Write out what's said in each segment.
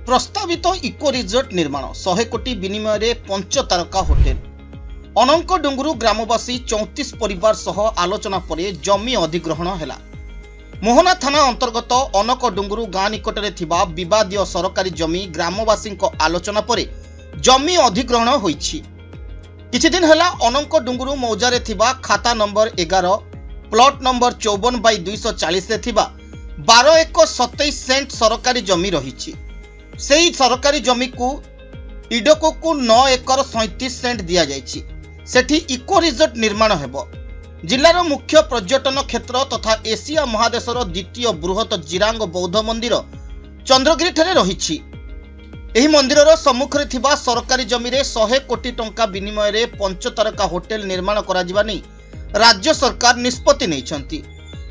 प्रस्तावित eco resort निर्माण 100 कोटी विनिमय रे 5 तारका होटेल। अनंक डुंगुरु ग्रामवासी 34 परिवार सह आलोचना परे जमी अधिग्रहण हैला। मोहना थाना अंतर्गत अनक डुंगुरु गाँ निकटरे थिबा विवादीय सरकारी जमी ग्रामवासी आलोचना परे जमी अधिग्रहण होईछि। किछि दिन हैला अनंक डुंगुरु मौजारे थिबा खाता नंबर 11 प्लॉट नंबर 54/240 रे थिबा 12 एकर 27 सेंट सरकारी जमी रहिछि। सेही सरकारी जमी को इडोको को 9 एकर 37 सेंट दिया जाइछि। सेठी इको रिजोर्ट निर्माण हेबो। जिल्लार मुख्य पर्यटन क्षेत्र तथा एशिया महादेशर द्वितीय बृहत जिरांग बौद्ध मंदिर चंद्रगिरी ठारे रहिछि। एही मंदिरर सम्मुखरे थिबा सरकारी जमी रे 100 कोटी टंका विनिमय रे 5 तारका होटेल निर्माण करा जिबा नै राज्य सरकार निष्पत्ति नैछंती।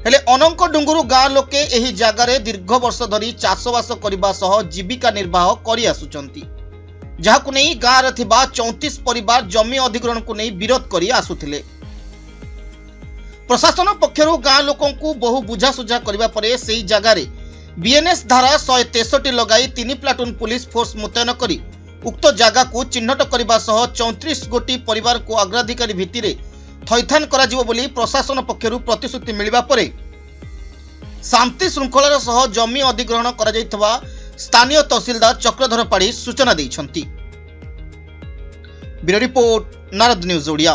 हेले अनंक डुंगुरु गाँ लोके एही जागारे दीर्घ वर्ष धरी चाषबास करबा सह जीविका निर्वाह करि आसुचंती। जाहाकु नै गाँ रे थिबा 34 परिवार जमी अधिग्रहण को नै विरोध करि आसुथिले। प्रशासन पक्षरु गाँ लोकंकु बहु बुझासुझा करबा परे सेही जागारे बीएनएस धारा 163 लगाई 3 प्लाटून पुलिस फोर्स मुतयन करी उक्त जागा को चिन्हट करबा सह 34 गोटी परिवार को अग्राधिकारी भित्तिरे थैथान करा जिवो बोली प्रशासन पक्षरु प्रतिश्रुति मिलिबा परे शांति श्रृंखलार सह जमी अधिग्रहण करा जायतबा स्थानीय तहसीलदार चक्रधर पाढ़ी सूचना दैछंती। Bureau report Narad news Odia.